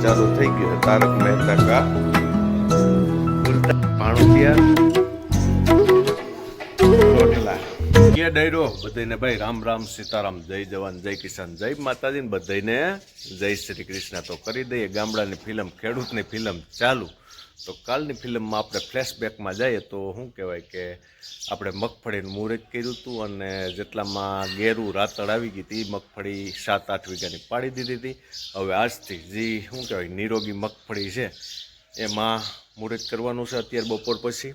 ચાલુ થઈ ગયો તારક મહેતા કા ઉલ્ટા ભાણુતિયા કે ડાયરો બધાને ભાઈ રામ રામ સીતારામ જય જવાન જય કિસાન જય માતાજી ને બધાને જય શ્રી કૃષ્ણ। તો કરી દઈએ ગામડાની ફિલ્મ ખેડૂતની ફિલ્મ ચાલુ। તો કાલની ફિલ્મમાં આપણે ફ્લેશબેકમાં જઈએ તો શું કહેવાય કે આપણે મગફળીનું મુહૂર્ત કર્યું હતું અને જેટલામાં ગેરું રાતળ આવી ગઈ હતી મગફળી 7-8 વીઘાની પાડી દીધી હતી। હવે આજથી જે શું કહેવાય નિરોગી મગફળી છે એમાં મુહૂર્ત કરવાનું છે અત્યારે બપોર પછી।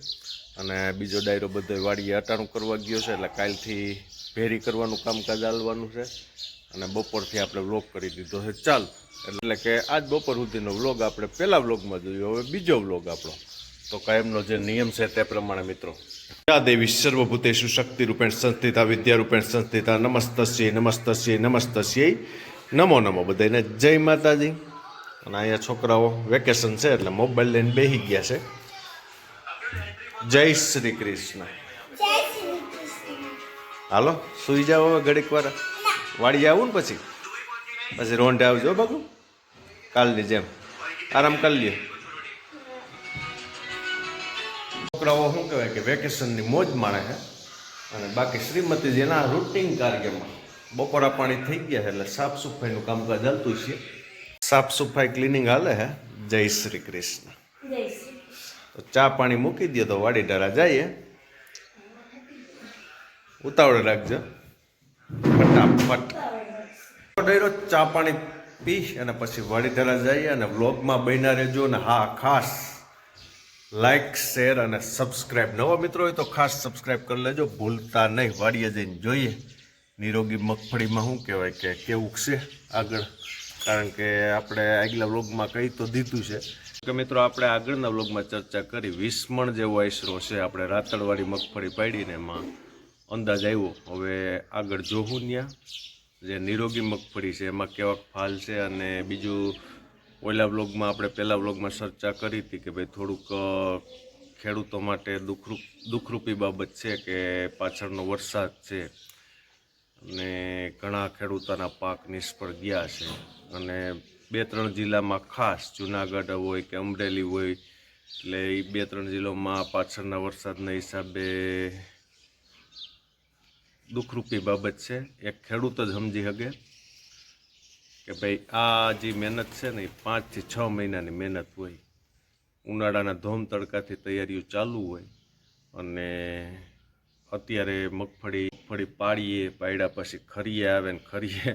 અને બીજો ડાયરો બધો વાડીએ અટાણું કરવા ગયો છે એટલે કાલથી ભેરી કરવાનું કામકાજ ચાલવાનું છે અને બપોરથી આપણે વ્લોગ કરી દીધો છે ચાલુ। એટલે કે આજ બપોર સુધીનો વ્લોગ આપણે પહેલા વ્લોગમાં જોયો, હવે બીજો વ્લોગ આપણો। તો કાયમનો જે નિયમ છે તે પ્રમાણે મિત્રો યા દેવી સર્વભૂતેષુ શક્તિ રૂપેણ સંસ્થિતા વિદ્યા રૂપેણ સંસ્થિતા નમસ્તસ્યૈ નમસ્તસ્યૈ નમસ્તસ્યૈ નમો નમો બધાને જય માતાજી। અને અહીંયા છોકરાઓ વેકેશન છે એટલે મોબાઈલ લઈને બેસી ગયા છે। જય શ્રી કૃષ્ણ। હાલો સુઈ જાઓ હવે ઘડીક વાર, વાડી આવું ને પછી રોંઢે આવજો બાબુ, કાલની જેમ આરામ કરી લ્યો। છોકરાઓ શું કહેવાય કે વેકેશનની મોજ માણે છે અને બાકી શ્રીમતીજીના રૂટિન કાર્યમાં બપોરા પાણી થઈ ગયા છે એટલે સાફ સફાઈનું કામકાજ ચાલતું છે। સાફ સફાઈ ક્લિનિંગ હાલે છે। જય શ્રી કૃષ્ણ। તો ચા પાણી મૂકી દો તો વાડી ડારા જઈએ, ઉતાવળ રાખજો ફટાફટ। ડાયરો ચા પાણી પી અને પછી વાડી ડારા જઈએ અને વ્લોગમાં બન્યા રહેજો। અને હા ખાસ લાઈક શેર અને સબસ્ક્રાઈબ, નવા મિત્રો હોય તો ખાસ સબસ્ક્રાઈબ કરી લેજો ભૂલતા નહીં। વાડીએ જઈને જોઈએ નિરોગી મગફળીમાં શું કહેવાય કે કેવું છે આગળ, કારણ કે આપણે આગલા વ્લોગમાં કહી તો દીધું છે કે મિત્રો આપણે આગળના વ્લોગમાં ચર્ચા કરી 20 મણ જેવો આશરો છે આપણે રાતળવાળી મગફળી પાડીને એમાં અંદાજ આવ્યો। હવે આગળ જોવું ત્યાં જે નિરોગી મગફળી છે એમાં કેવા ફાલ છે। અને બીજું ઓલા વ્લોગમાં આપણે પહેલા વ્લોગમાં ચર્ચા કરી હતી કે ભાઈ થોડુંક ખેડૂતો માટે દુઃખરૂપી બાબત છે કે પાછળનો વરસાદ છે અને ઘણા ખેડૂતોના પાક નિષ્ફળ ગયા છે। અને 2-3 જિલ્લામાં ખાસ જુનાગઢ હોય કે અમરેલી હોય એટલે એ 2-3 જિલ્લામાં પાછળના વરસાદના હિસાબે દુઃખરૂપી બાબત છે। એક ખેડૂત જ સમજી શકે કે ભાઈ આ જે મહેનત છે ને એ 5 થી 6 મહિનાની મહેનત હોય, ઉનાળાના ધોમ તડકાથી તૈયારીઓ ચાલુ હોય અને અત્યારે મગફળી પાડ્યા પછી ખરીએ આવે ને ખરીએ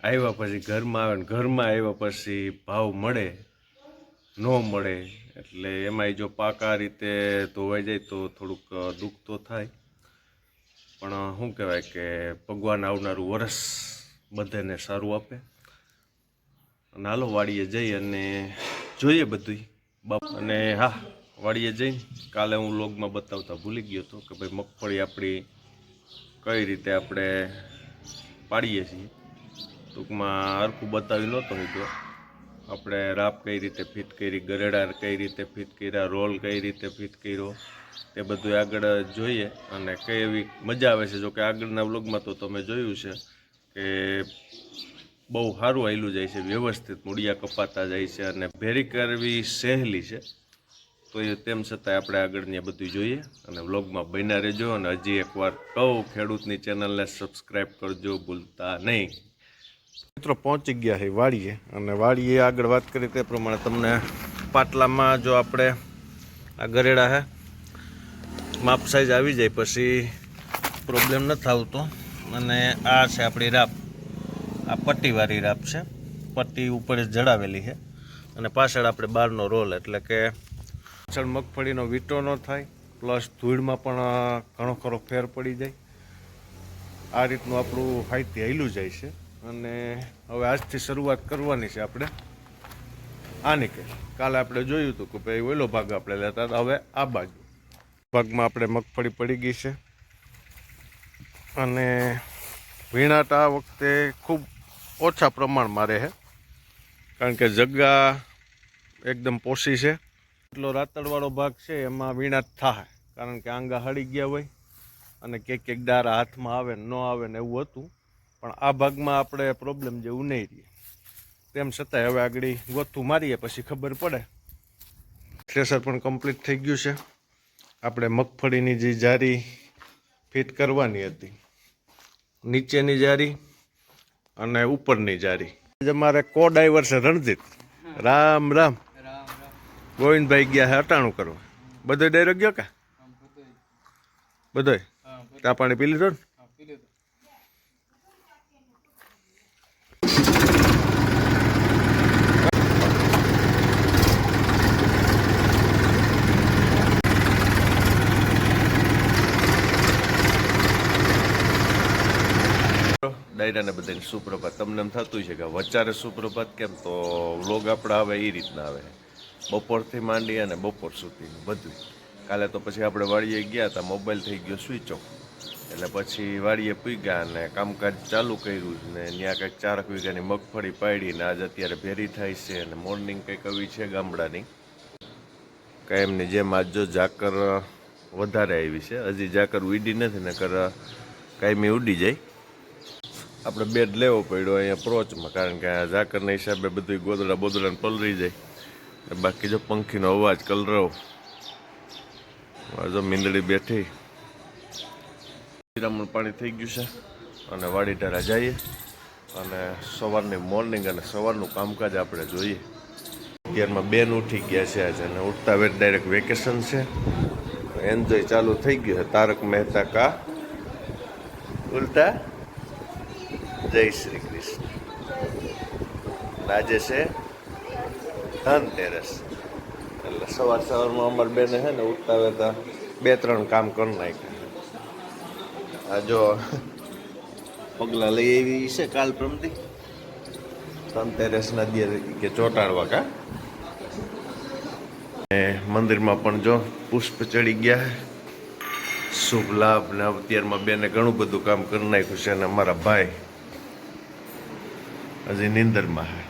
આવ્યા પછી ઘરમાં આવે ને ઘરમાં આવ્યા પછી ભાવ મળે ન મળે એટલે એમાંય જો પાક આ રીતે ધોવાઈ જાય તો થોડુંક દુઃખ તો થાય। પણ શું કહેવાય કે ભગવાન આવનારું વરસ બધાને સારું આપે। અને હાલો વાડીએ જઈ અને જોઈએ બધું બાપ। અને હા વાડીએ જઈને કાલે હું વ્લોગમાં બતાવતા ભૂલી ગયો હતો કે ભાઈ મગફળી આપણી કઈ રીતે આપણે પાડીએ છીએ, ટૂંકમાં હરખું બતાવી નહોતો મિત્રો। આપણે રાપ કઈ રીતે ફિટ કરી, ગરેડા કઈ રીતે ફિટ કર્યા, રોલ કઈ રીતે ફિટ કર્યો તે બધું આગળ જોઈએ અને કઈ એવી મજા આવે છે। જો કે આગળના વ્લોગમાં તો તમે જોયું છે કે બહુ સારું હાલ્યું જાય છે, વ્યવસ્થિત મૂળિયા કપાતા જાય છે અને ભેરી કરવી સહેલી છે। તો એ તેમ છતાંય આપણે આગળની બધું જોઈએ અને વ્લોગમાં બન્યા રહેજો। અને હજી એકવાર કહું ખેડૂતની ચેનલને સબસ્ક્રાઈબ કરજો ભૂલતા નહીં। મિત્રો પહોંચી ગયા છે વાડીએ અને વાડીએ આગળ વાત કરી તે પ્રમાણે તમને પાટલામાં જો આપણે આ ગરેડા છે માપ સાઈઝ આવી જાય પછી પ્રોબ્લેમ નથી આવતો। અને આ છે આપણી રાપ, આ પટ્ટીવાળી રાપ છે, પટ્ટી ઉપર જડાવેલી છે અને પાછળ આપણે બહારનો રોલ, એટલે કે પાછળ મગફળીનો વીંટો ન થાય પ્લસ ધૂળમાં પણ ઘણો ખરો ફેર પડી જાય। આ રીતનું આપણું હાઈથી હાલ્યું જાય છે અને હવે આજથી શરૂઆત કરવાની છે આપણે આની કે કાલે આપણે જોયું હતું કે ભાઈ ઓલો ભાગ આપણે લેતા હતા, હવે આ બાજુ ભાગમાં આપણે મગફળી પડી ગઈ છે। અને વીણાટ આ વખતે ખૂબ ઓછા પ્રમાણમાં રહે કારણ કે જગ્યા એકદમ પોસી છે। એટલો રાતળવાળો ભાગ છે એમાં વીણાટ થાય કારણ કે આંગા હળી ગયા હોય અને ક્યાંક ડારા હાથમાં આવે ને ન આવે ને એવું હતું। પણ આ ભાગમાં આપણે પ્રોબ્લેમ જેવું નહીં રહે। તેમ છતાંય હવે આગળ ગોથું મારીએ પછી ખબર પડે. થ્રેસર પણ કમ્પ્લીટ થઈ ગયું છે. આપણે મગફળીની જે જારી ફિટ કરવાની હતી, નીચેની જારી અને ઉપરની જારી. અમારે કો ડ્રાઈવર છે રણજીત. રામ રામ. ગોવિંદભાઈ ગયા છે અટાણું કરવા. બધો ડાયરો ગયો કે બધોય ચા પાણી પી લીધો ને? ડાયરાને બધાને સુપ્રભાત. તમને એમ થતું છે કે વચારે સુપ્રભાત કેમ, તો વ્લોગ આપણા આવે એ રીતના આવે, બપોરથી માંડી અને બપોર સુધીનું બધું. કાલે તો પછી આપણે વાડીએ ગયા હતા, મોબાઈલ થઈ ગયો સ્વિચ ઓફ, એટલે પછી વાડીએ પૂગ્યા અને કામકાજ ચાલુ કર્યું ને ત્યાં કંઈક 4 વીઘાની મગફળી પાડીને આજ અત્યારે ભેરી થાય છે. અને મોર્નિંગ કંઈક આવી છે ગામડાની કાયમની જેમ. આજ જો ઝાકર વધારે આવી છે, હજી ઝાકર ઉડી નથી, નકર કાયમી ઉડી જાય. આપણે બેડ લેવો પડ્યો અહીંયા પ્રોચમાં, કારણ કે આ ઝાકરના હિસાબે બધું ગોદડા બોદડાને પલરી જાય. બાકી જો પંખીનો અવાજ કલરવ, જો મીંદડી બેઠી. શિરામણ પાણી થઈ ગયું છે અને વાડી ઢારા જઈએ અને સવારની મોર્નિંગ અને સવારનું કામકાજ આપણે જોઈએ. અત્યારમાં બેન ઉઠી ગયા છે આજે, અને ઉઠતા વેત ડાયરેક્ટ વેકેશન છે, એન્જોય ચાલુ થઈ ગયું છે. તારક મહેતા કા ઉલ્ટા. જય શ્રી કૃષ્ણ. આજે છે ધનતેરસ, એટલે સવારમાં અમારે બેને છે ને ઉઠતા વેતા 2-3 કામ કરી નાખ્યા. આ જો પગલાં લઈ આવી છે કાલ પ્રમથી ધનતેરસના દિવસે કે ચોંટાડવા કા. મંદિરમાં પણ જો પુષ્પ ચડી ગયા, શુભ લાભ ને. અત્યારમાં બેને ઘણું બધું કામ કરી નાખ્યું છે. અને અમારા ભાઈ હજી નીંદરમાં છે.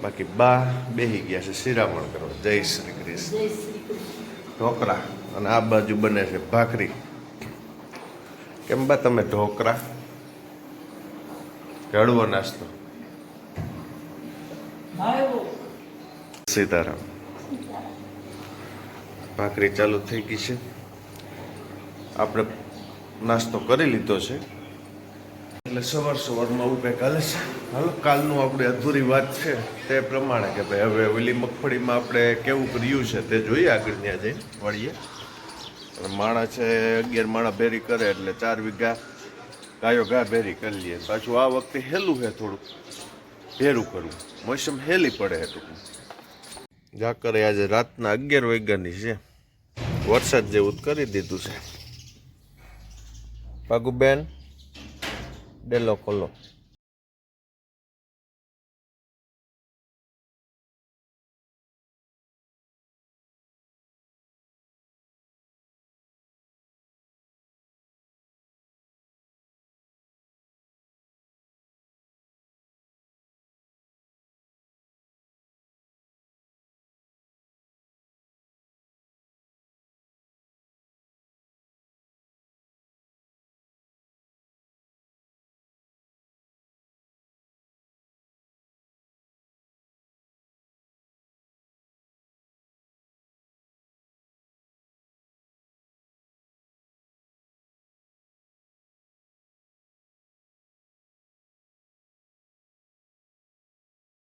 બાકી બા બેસી ગયા છે શિરામણ કરવા. જય શ્રી કૃષ્ણ. ઢોકળા અને આ બાજુ બને છે ભાખરી. કેમ બા તમે ઢોકળા હળવો નાસ્તો? સીતારામ. ભાખરી ચાલુ થઈ ગઈ છે. આપણે નાસ્તો કરી લીધો છે, એટલે સવારમાં આવું કંઈક હાલે છે. હાલો, કાલનું આપણે અધૂરી વાત છે તે પ્રમાણે કે ભાઈ હવે ઓલી મગફળીમાં આપણે કેવું કર્યું છે તે જોઈએ આગળ ત્યાં જઈને વળીએ. માણા છે 11 માણા ભેરી કરે એટલે 4 વીઘા ગાયો ઘા ભેરી કરી લઈએ. પાછું આ વખતે હેલું છે, થોડુંક ભેરું કરવું, મોસમ હેલી પડે છે ટૂંકમાં. ઝાકરે આજે રાતના 11 વાગ્યાની છે, વરસાદ જેવું કરી દીધું છે. પાગુબેન ડેલો ખોલો.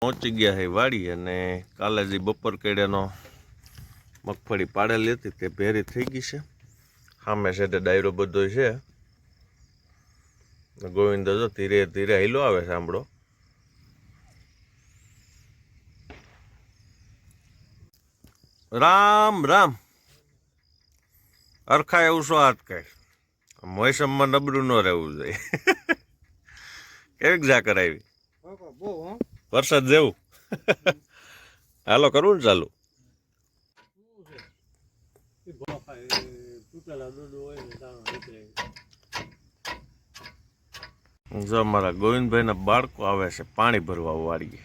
પહોંચી ગયા છે વાડી, અને કાલે જે બપોર કેળાનો મગફળી પાડેલી હતી તે ભેરી થઈ ગઈ છે. સામે છે તે ડાયરો બધો છે. ગોવિંદ જો ધીરે ધીરે હિલો આવે સાંભળો. રામ રામ. અરખા એવું શું હાથ કઈ મોસમમાં નબળું ન રહેવું જોઈએ. કેવીક ઝાકર આવી? વરસાદ જેવું. હાલો કરવું ને ચાલુ. જો અમારા ગોવિંદભાઈના બાળકો આવે છે પાણી ભરવા વાળીએ.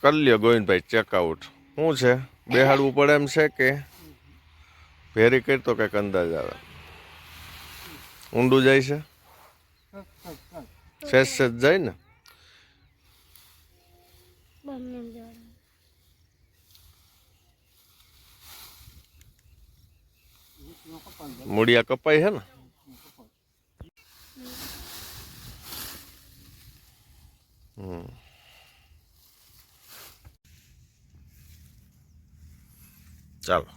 કરી લ્યો ગોવિંદભાઈ ચેકઆઉટ. શું છે, બેહાડવું પડે એમ છે કે ભેરી કરતો કંઈક અંદાજ આવે? ઊંડું જાય છે, સેજ સેજ જાય ને. મૂળિયા કપાઈ છે ને. ચાલો.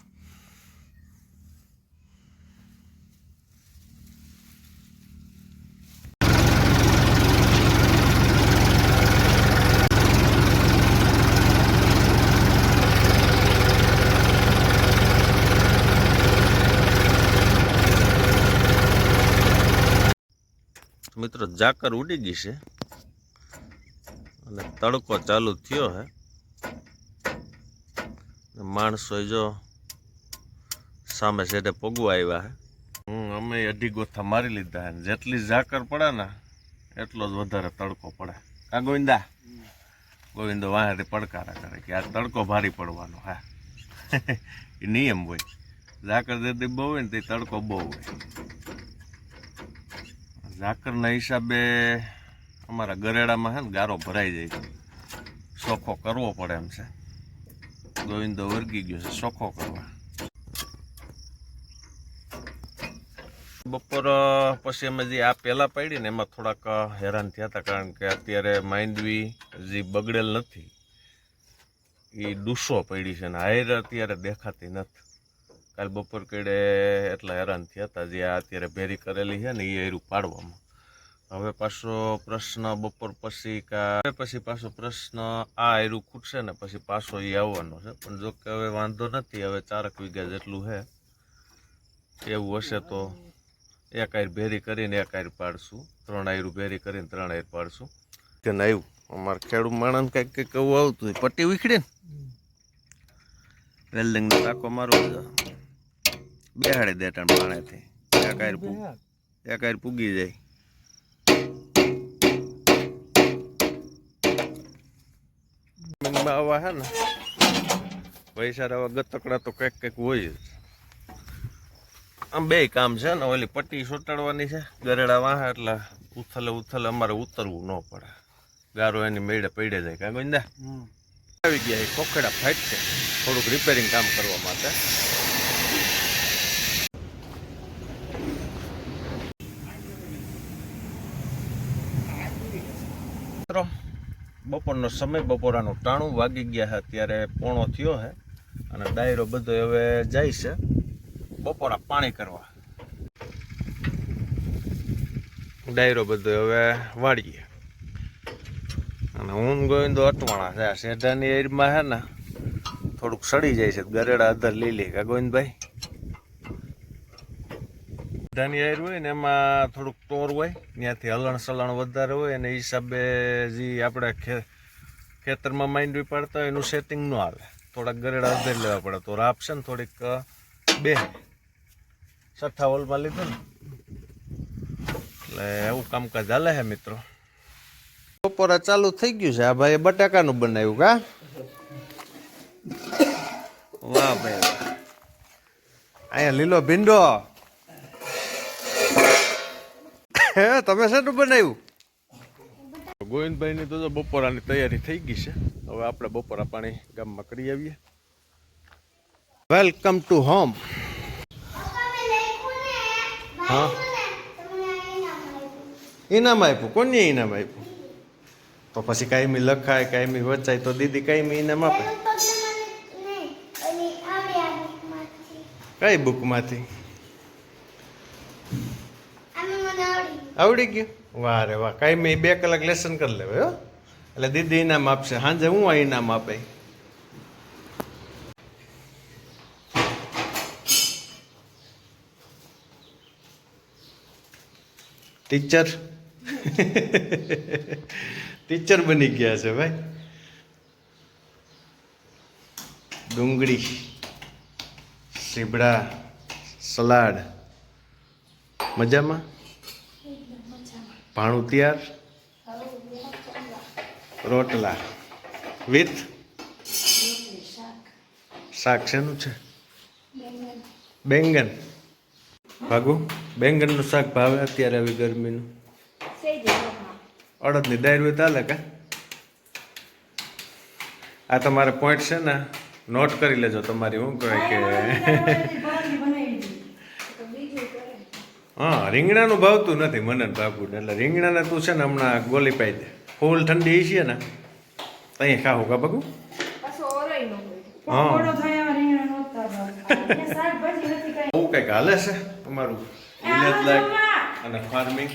મિત્રો ઝાકર ઉડી ગઈ છે અને તડકો ચાલુ થયો હે. માણસો જો સામે સેટે પગવા આવ્યા હે. અમે અઢી ગોથા મારી લીધા હે. જેટલી ઝાકર પડે ને એટલો જ વધારે તડકો પડે. કા ગોવિંદા? ગોવિંદો વાહેથી પડકારા કરે કે આ તડકો ભારી પડવાનો. હા એ નિયમ હોય. ઝાકર જેથી બહુ હોય ને તે તડકો બહુ હોય. ઝાકરના હિસાબે અમારા ગરેડામાં છે ને ગારો ભરાઈ જાય છે. ચોખ્ખો કરવો પડે એમ છે. ગોવિંદો વર્ગી ગયો છે ચોખ્ખો કરવા. બપોર પછી અમે જે આ પહેલાં પાડી ને એમાં થોડાક હેરાન થયા હતા, કારણ કે અત્યારે માંડવી જે બગડેલ નથી એ ડૂસો પડી છે ને હાયર અત્યારે દેખાતી નથી. કાલ બપોર કેડે એટલા હેરાન થયા હતા. જે આ અત્યારે ભેરી કરેલી છે ને એ હાયરું પાડવામાં. હવે પાછો પ્રશ્ન બપોર પછી પછી પાછો પ્રશ્ન આ હાયરું ખૂટશે ને પછી પાછો એ આવવાનો છે. પણ જો કે હવે વાંધો નથી. હવે 4 વીઘા જેટલું છે. એવું હશે તો એક હાયર ભેરી કરીને એક હાયર પાડશું. 3 હાયરું ભેરી કરીને 3 હાયર પાડશું. તેને આવ્યું અમારે ખેડૂત માણસ કંઈક કંઈક એવું આવતું હોય. પટ્ટી ઉખડી ને વેલ્ડિંગનો ટાંકો મારવો બેહાડી દે ટાણ પાણીથી. એક હાયર પૂગી જાય. આવા હે ને પૈસા આવા ગતકડા તો કંઈક કંઈક હોય જ. આમ બે કામ છે ને. ઓલી પટ્ટી ચોટાડવાની છે ગરેડા વાહ એટલે ઉથલે અમારે ઉતરવું ન પડે. ગારો એની મેળે પડી જાય. કાં ગોંદા આવી ગયા ખોખેડા ફાઈટ છે. થોડુંક રિપેરિંગ કામ કરવા માટે. બપોરનો સમય, બપોરાનું 93 વાગી ગયા છે. અત્યારે 1:45 થયો છે અને ડાયરો બધો હવે જાય છે બપોરા પાણી કરવા. ડાયરો બધો હવે વાળીએ અને હું ગોવિંદો અટવાણા છે. આ શેઢાની એરમાં છે ને થોડુંક સડી જાય છે. ગરેડા અધર લીલી. કા ગોવિંદભાઈ? શેઢાની એર હોય ને એમાં થોડુંક ટોર હોય, ત્યાંથી હલણ સલણ વધારે હોય અને એ હિસાબે જે આપણે ખેતરમાં માંડવી પાડતા હોય એનું સેટિંગ ન આવે. થોડાક ગરેડા અધર લેવા પડે તો રાપ છે ને થોડીક બે 6 હોલમાં લીધું ને એટલે એવું કામકાજ હાલે છે મિત્રો. બપોરા ચાલુ થઈ ગયું છે. આ ભાઈ બટાકાનું બનાવ્યું. કા વાહ ભાઈ વાહ. અહીંયા લીલો ભીંડો. હે તમે શેનું બનાવ્યું? ગોવિંદભાઈની તો બપોરાની તૈયારી થઈ ગઈ છે. હવે આપણે બપોરા પાણી ગામમાં કરી આવીએ. Welcome to home. હા ઇનામ આપ્યું. કોને ઇનામ આપ્યું? તો પછી કાયમી લખાય, કાયમી વચાય તો દીદી કાયમી ઇનામ આપે. કઈ બુકમાંથી? આવડી ગયું? વાહ રે વાહ. કાયમી 2 કલાક લેસન કરી લેવાય હો. એટલે દીદી ઇનામ આપશે. સાંજે હું આ ઇનામ આપે. ટીચર ટીચર બની ગયા છે ભાઈ. ડુંગળી, સીબડા, સલાડ. મજામાં? ભાણું તૈયાર? રોટલા વિથ શાક શેનું છે? બેંગન. ભાગુ બેંગનનું શાક ભાવે અત્યારે આવી ગરમીનું? અડદની દાળ હોય ચાલે કા? આ તમારે પોઈન્ટ છે ને, નોટ કરી લેજો તમારી. શું કહે કે હા, રીંગણાનું ભાવતું નથી મને ભાગું, એટલે રીંગણાને તું છે ને હમણાં ગોલી પાઈ દે. ફૂલ ઠંડી છે ને ત્યાં ખાવું કા ભાગું? હા, એવું કંઈક હાલે છે તમારું વિલેજ લાઈફ અને ફાર્મિંગ.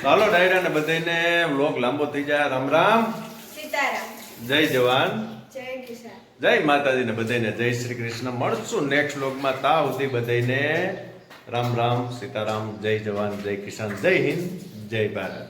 ચાલો ડાયરાને બધાને વ્લોગ લાંબો થઈ જાય. રામ રામ, સીતારામ, જય જવાન, જય કિસાન, જય માતાજીને બધાને જય શ્રી કૃષ્ણ. મળશું નેક્સ્ટ વ્લોગમાં. તા સુધી બધાને રામ રામ, સીતારામ, જય જવાન, જય કિસાન, જય હિન્દ, જય ભારત.